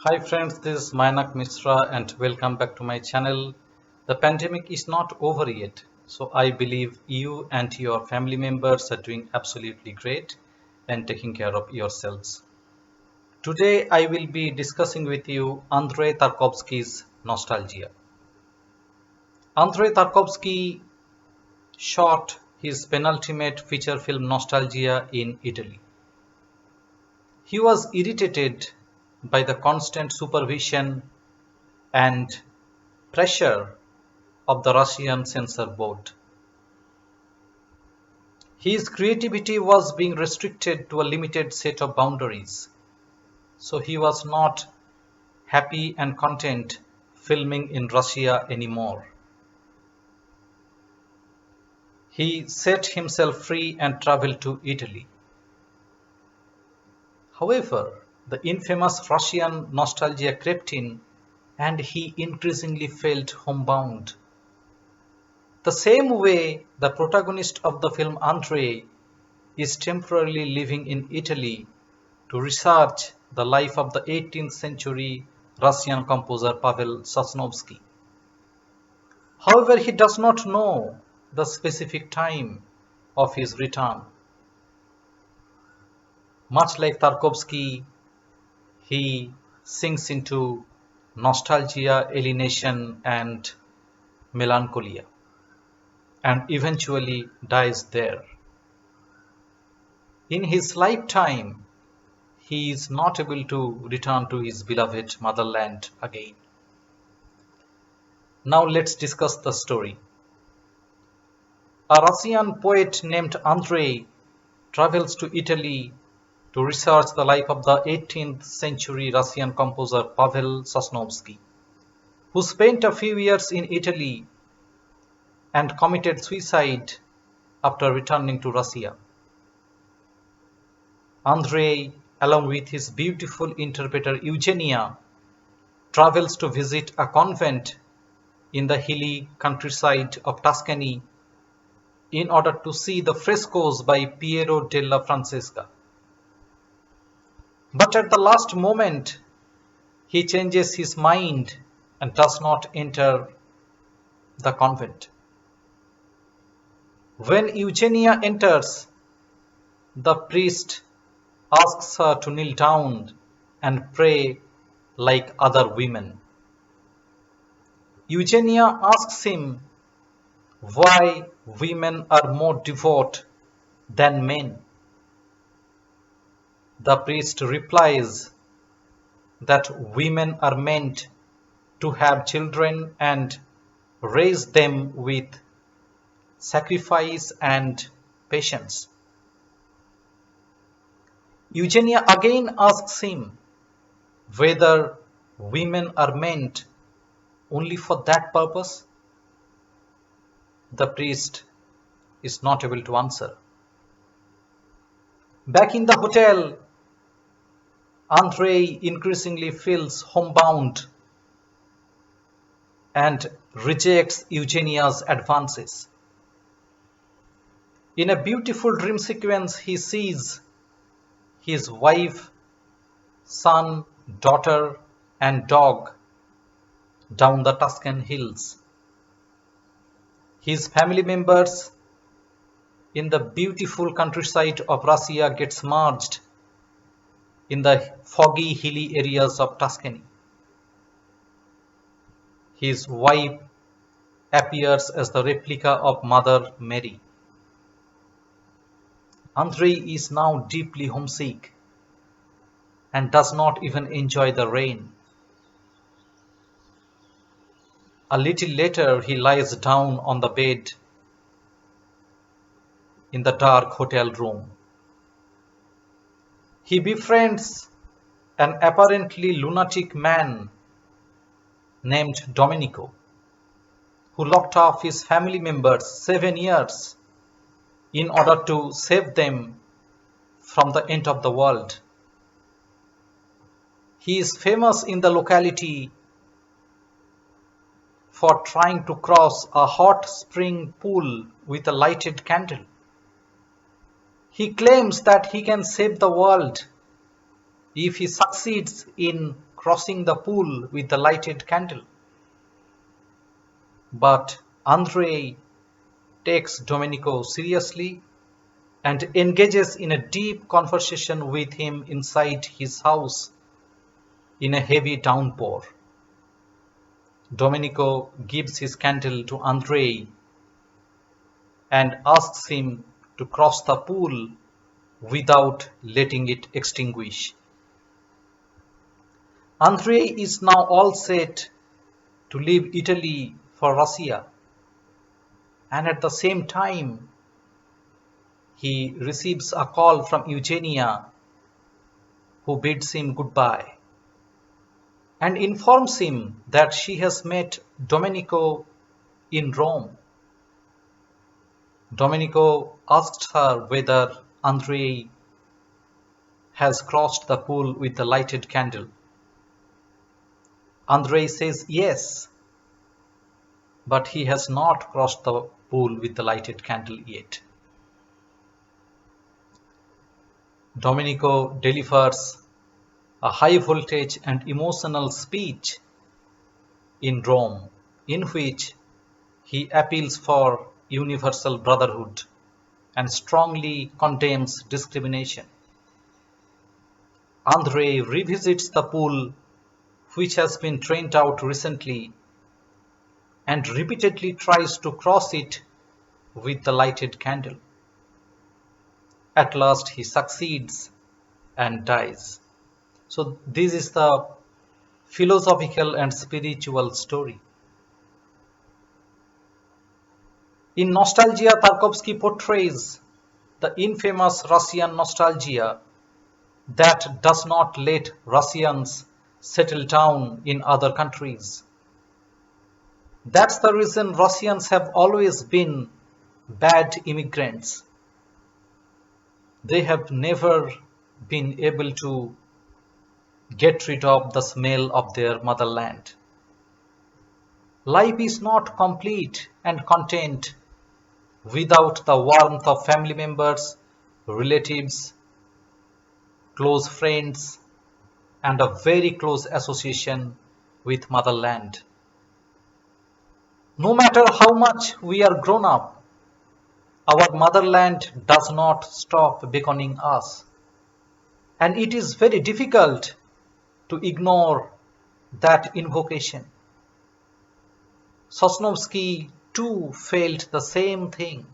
Hi friends, this is Mainak Misra and welcome back to my channel. The pandemic is not over yet, so I believe you and your family members are doing absolutely great and taking care of yourselves. Today I will be discussing with you Andrei Tarkovsky's Nostalghia. Andrei Tarkovsky shot his penultimate feature film Nostalghia in Italy. He was irritated by the constant supervision and pressure of the Russian censor board. His creativity was being restricted to a limited set of boundaries, so he was not happy and content filming in Russia anymore. He set himself free and traveled to Italy. However, the infamous Russian nostalgia crept in and he increasingly felt homebound. The same way the protagonist of the film Andrei is temporarily living in Italy to research the life of the 18th century Russian composer Pavel Sosnovsky. However, he does not know the specific time of his return. Much like Tarkovsky, he sinks into nostalgia, alienation, and melancholia, and eventually dies there. In his lifetime, he is not able to return to his beloved motherland again. Now let's discuss the story. A Russian poet named Andrei travels to Italy to research the life of the 18th century Russian composer Pavel Sosnovsky, who spent a few years in Italy and committed suicide after returning to Russia. Andrei, along with his beautiful interpreter Eugenia, travels to visit a convent in the hilly countryside of Tuscany in order to see the frescoes by Piero della Francesca. But at the last moment, he changes his mind and does not enter the convent. When Eugenia enters, the priest asks her to kneel down and pray like other women. Eugenia asks him why women are more devout than men. The priest replies that women are meant to have children and raise them with sacrifice and patience. Eugenia again asks him whether women are meant only for that purpose. The priest is not able to answer. Back in the hotel, Andrei increasingly feels homebound and rejects Eugenia's advances. In a beautiful dream sequence, he sees his wife, son, daughter, and dog down the Tuscan hills. His family members in the beautiful countryside of Russia gets merged in the foggy hilly areas of Tuscany. His wife appears as the replica of Mother Mary. Andrei is now deeply homesick and does not even enjoy the rain. A little later, he lies down on the bed in the dark hotel room. He befriends an apparently lunatic man named Domenico, who locked off his family members 7 years in order to save them from the end of the world. He is famous in the locality for trying to cross a hot spring pool with a lighted candle. He claims that he can save the world if he succeeds in crossing the pool with the lighted candle. But Andrei takes Domenico seriously and engages in a deep conversation with him inside his house in a heavy downpour. Domenico gives his candle to Andrei and asks him to cross the pool without letting it extinguish. Andrei is now all set to leave Italy for Russia, and at the same time he receives a call from Eugenia, who bids him goodbye and informs him that she has met Domenico in Rome. Domenico asks her whether Andrei has crossed the pool with the lighted candle. Andrei says yes, but he has not crossed the pool with the lighted candle yet. Domenico delivers a high voltage and emotional speech in Rome, in which he appeals for universal brotherhood and strongly condemns discrimination. Andrei revisits the pool, which has been drained out recently, and repeatedly tries to cross it with the lighted candle. At last he succeeds and dies. So this is the philosophical and spiritual story. In Nostalghia, Tarkovsky portrays the infamous Russian nostalgia that does not let Russians settle down in other countries. That's the reason Russians have always been bad immigrants. They have never been able to get rid of the smell of their motherland. Life is not complete and content without the warmth of family members, relatives, close friends, and a very close association with motherland. No matter how much we are grown up, our motherland does not stop beckoning us. And it is very difficult to ignore that invocation. Sosnovsky too felt the same thing.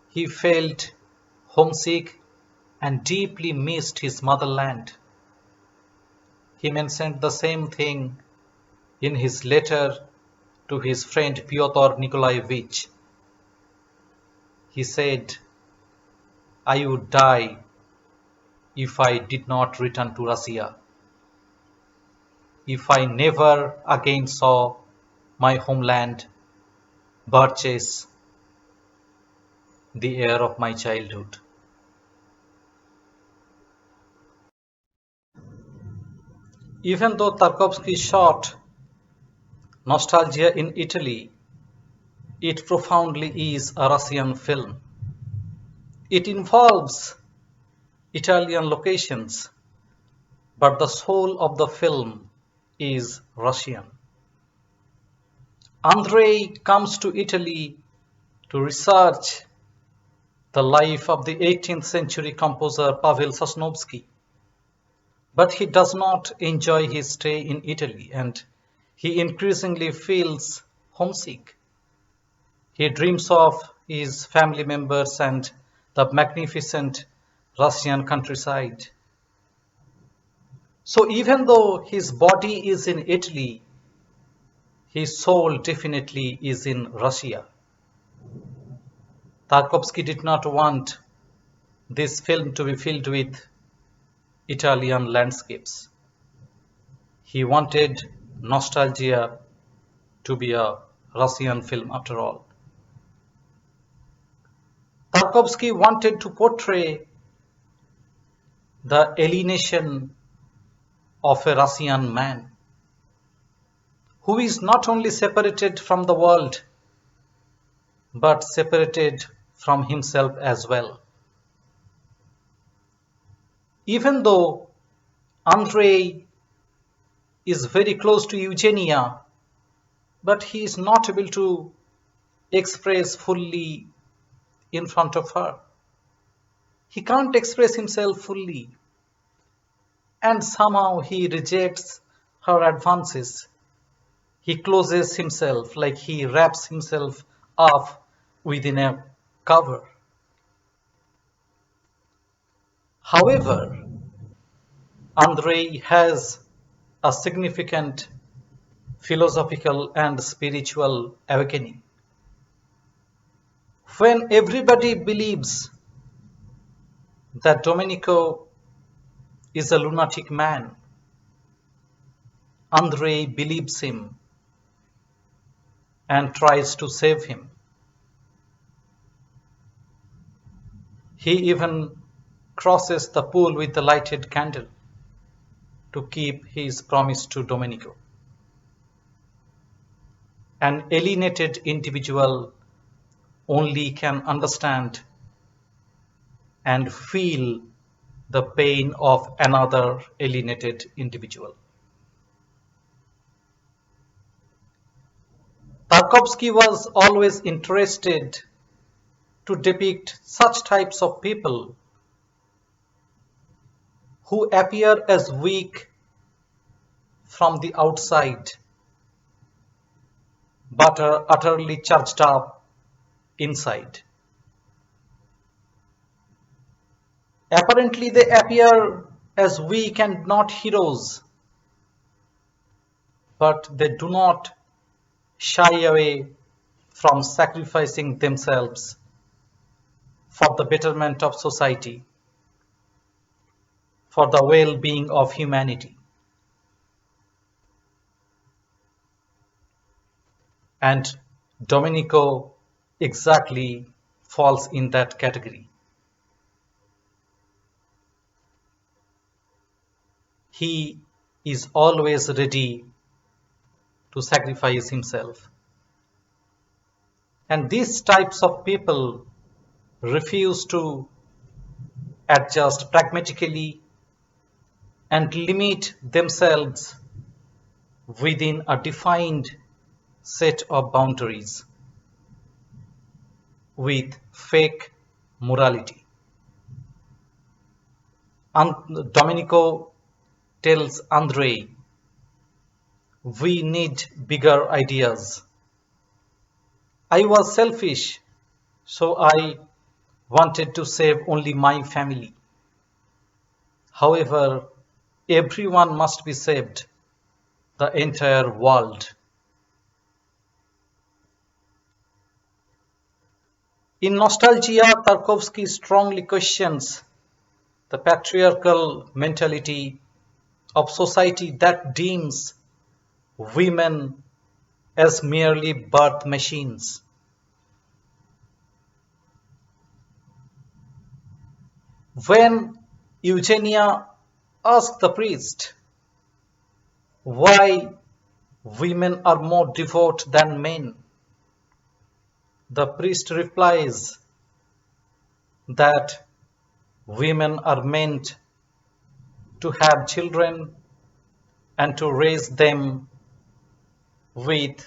He felt homesick and deeply missed his motherland. He mentioned the same thing in his letter to his friend Pyotr Nikolaevich. He said, "I would die if I did not return to Russia, if I never again saw my homeland, birches, the air of my childhood." Even though Tarkovsky shot Nostalgia in Italy, it profoundly is a Russian film. It involves Italian locations, but the soul of the film is Russian. Andrei comes to Italy to research the life of the 18th century composer Pavel Sosnovsky, but he does not enjoy his stay in Italy, and he increasingly feels homesick. He dreams of his family members and the magnificent Russian countryside. So even though his body is in Italy, his soul definitely is in Russia. Tarkovsky did not want this film to be filled with Italian landscapes. He wanted Nostalgia to be a Russian film after all. Tarkovsky wanted to portray the alienation of a Russian man who is not only separated from the world but separated from himself as well. Even though Andrei is very close to Eugenia, but he is not able to express fully in front of her. He can't express himself fully, and somehow he rejects her advances. He closes himself, like he wraps himself up within a cover. However, Andrei has a significant philosophical and spiritual awakening. When everybody believes that Domenico is a lunatic man, Andrei believes him and tries to save him. He even crosses the pool with the lighted candle to keep his promise to Domenico. An alienated individual only can understand and feel the pain of another alienated individual. Tarkovsky was always interested to depict such types of people who appear as weak from the outside but are utterly charged up inside. Apparently, they appear as weak and not heroes, but they do not shy away from sacrificing themselves for the betterment of society, for the well-being of humanity. And Domenico exactly falls in that category. He is always ready to sacrifice himself. And these types of people refuse to adjust pragmatically and limit themselves within a defined set of boundaries with fake morality. Domenico tells Andrei, we need bigger ideas. I was selfish, so I wanted to save only my family. However, everyone must be saved, the entire world. In Nostalghia, Tarkovsky strongly questions the patriarchal mentality of society that deems women as merely birth machines. When Eugenia asked the priest why women are more devout than men, the priest replies that women are meant to have children and to raise them with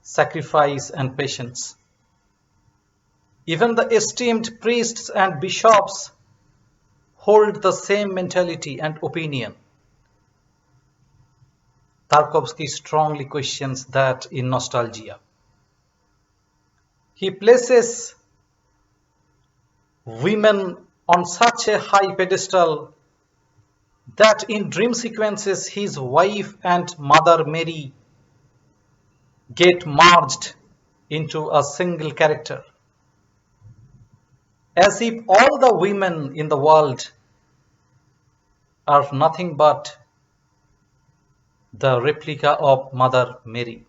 sacrifice and patience. Even the esteemed priests and bishops hold the same mentality and opinion. Tarkovsky strongly questions that in Nostalghia. He places women on such a high pedestal that in dream sequences his wife and mother Mary get merged into a single character, as if all the women in the world are nothing but the replica of Mother Mary.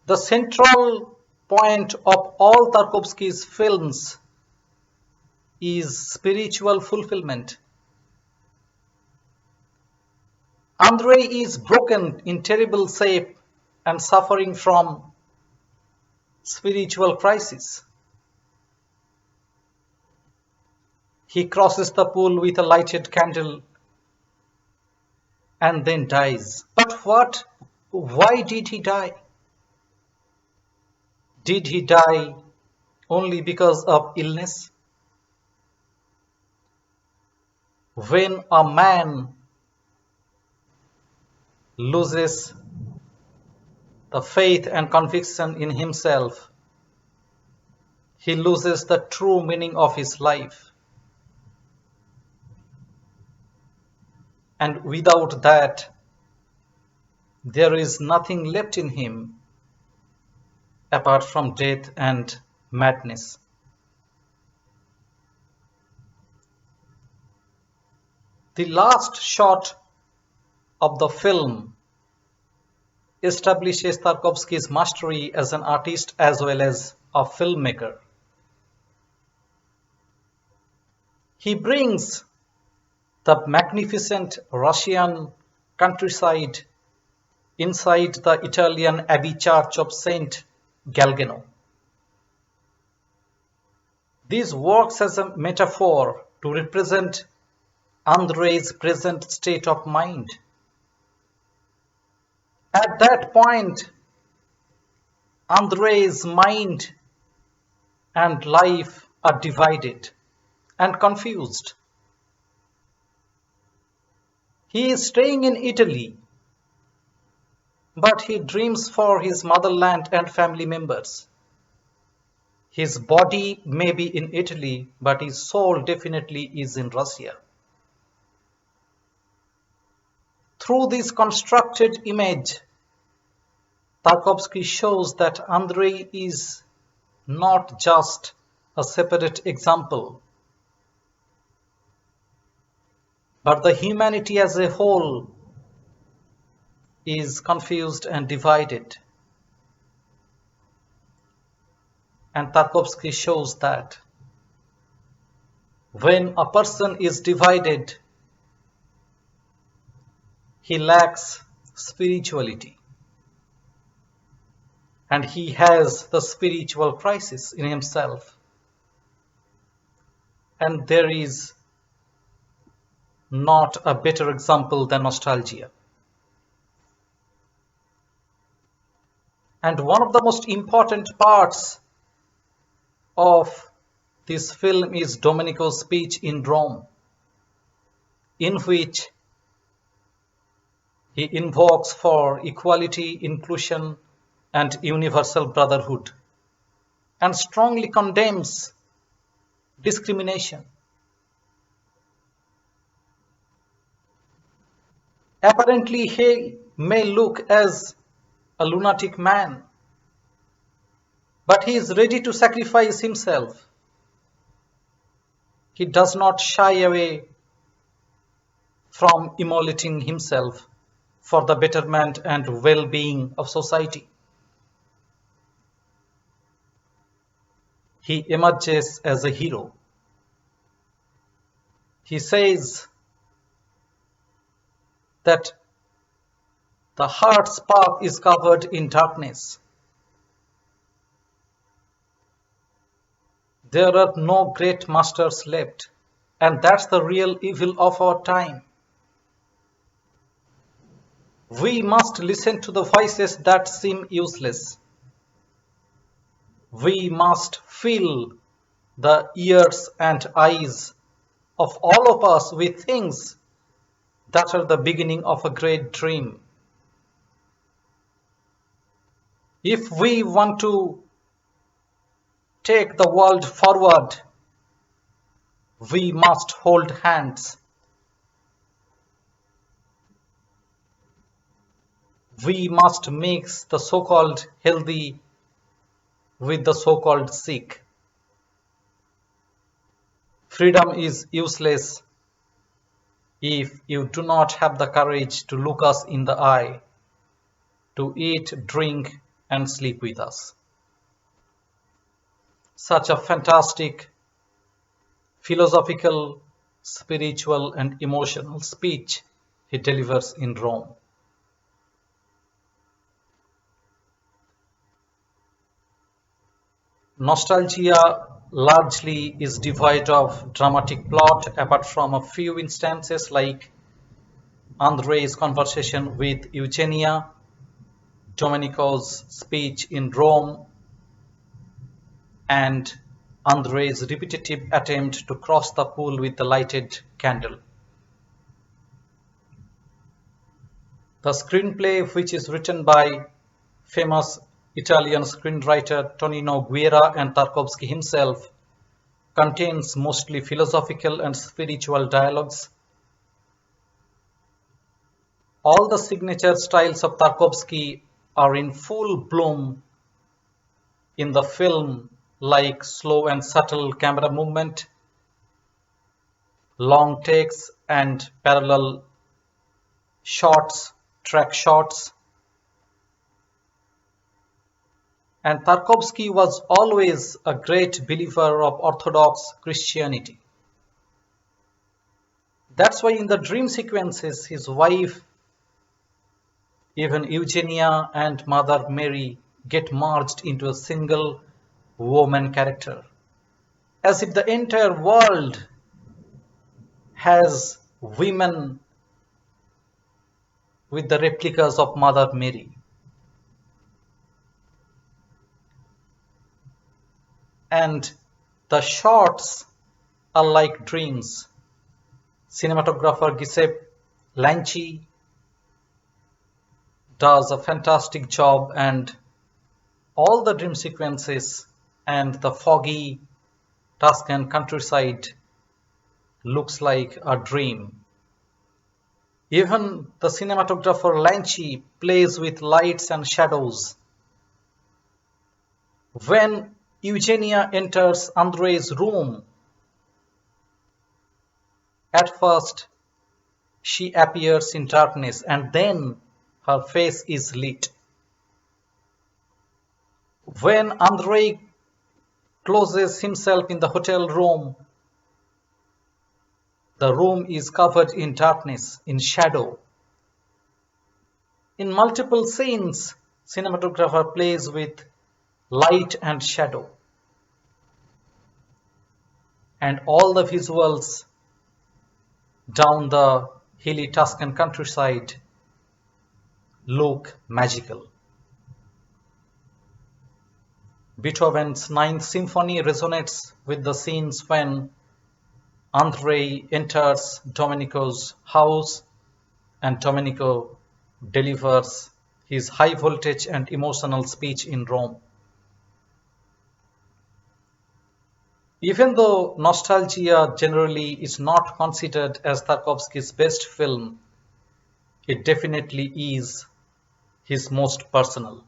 The central point of all Tarkovsky's films is spiritual fulfillment. Andrei is broken in terrible shape and suffering from spiritual crisis. He crosses the pool with a lighted candle and then dies. But what? Why did he die? Did he die only because of illness? When a man loses the faith and conviction in himself, he loses the true meaning of his life. And without that, there is nothing left in him apart from death and madness. The last shot of the film establishes Tarkovsky's mastery as an artist as well as a filmmaker. He brings the magnificent Russian countryside inside the Italian Abbey Church of Saint Galgano. This works as a metaphor to represent Andrei's present state of mind. At that point, Andrei's mind and life are divided and confused. He is staying in Italy, but he dreams for his motherland and family members. His body may be in Italy, but his soul definitely is in Russia. Through this constructed image, Tarkovsky shows that Andrei is not just a separate example, but the humanity as a whole is confused and divided. And Tarkovsky shows that when a person is divided, he lacks spirituality. And he has the spiritual crisis in himself. And there is not a better example than Nostalghia. And one of the most important parts of this film is Domenico's speech in Rome, in which he invokes for equality, inclusion, and universal brotherhood, and strongly condemns discrimination. Apparently, he may look as a lunatic man, but he is ready to sacrifice himself. He does not shy away from immolating himself for the betterment and well-being of society. He emerges as a hero. He says that the heart's path is covered in darkness. There are no great masters left, and that's the real evil of our time. We must listen to the voices that seem useless. We must fill the ears and eyes of all of us with things that are the beginning of a great dream. If we want to take the world forward, we must hold hands. We must mix the so-called healthy with the so-called sick. Freedom is useless if you do not have the courage to look us in the eye, to eat, drink, and sleep with us. Such a fantastic philosophical, spiritual, and emotional speech he delivers in Rome. Nostalgia, largely is devoid of dramatic plot apart from a few instances like Andrei's conversation with Eugenia, Domenico's speech in Rome, and Andrei's repetitive attempt to cross the pool with the lighted candle. The screenplay, which is written by famous Italian screenwriter Tonino Guerra and Tarkovsky himself, contains mostly philosophical and spiritual dialogues. All the signature styles of Tarkovsky are in full bloom in the film, like slow and subtle camera movement, long takes and parallel shots, track shots. And Tarkovsky was always a great believer of Orthodox Christianity. That's why in the dream sequences, his wife, even Eugenia and Mother Mary, get merged into a single woman character, as if the entire world has women with the replicas of Mother Mary. And the shots are like dreams. Cinematographer Giuseppe Lanci does a fantastic job, and all the dream sequences and the foggy Tuscan countryside looks like a dream. Even the cinematographer Lanci plays with lights and shadows. When Eugenia enters Andrei's room, at first she appears in darkness and then her face is lit. When Andrei closes himself in the hotel room, the room is covered in darkness, in shadow. In multiple scenes, cinematographer plays with light and shadow. And all the visuals down the hilly Tuscan countryside look magical. Beethoven's Ninth Symphony resonates with the scenes when Andrei enters Domenico's house and Domenico delivers his high voltage and emotional speech in Rome. Even though Nostalghia generally is not considered as Tarkovsky's best film, it definitely is his most personal.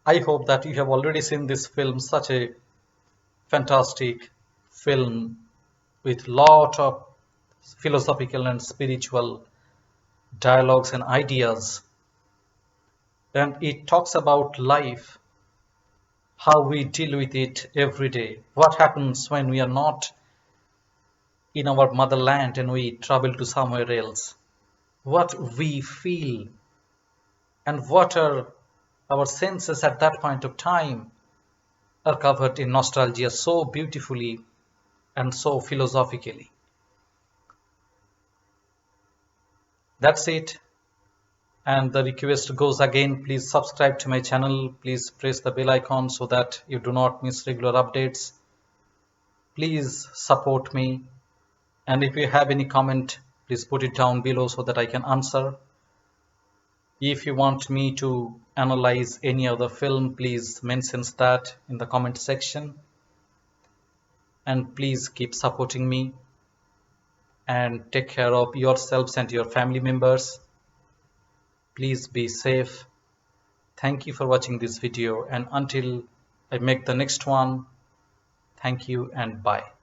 I hope that you have already seen this film, such a fantastic film with lot of philosophical and spiritual dialogues and ideas. And it talks about life, how we deal with it every day, what happens when we are not in our motherland and we travel to somewhere else, what we feel and what are our senses at that point of time are covered in Nostalghia so beautifully and so philosophically. That's it. And the request goes again, please subscribe to my channel, please press the bell icon so that you do not miss regular updates. Please support me, and if you have any comment, please put it down below so that I can answer. If you want me to analyze any other film, please mention that in the comment section. And please keep supporting me and take care of yourselves and your family members. Please be safe. Thank you for watching this video, and until I make the next one, thank you and bye.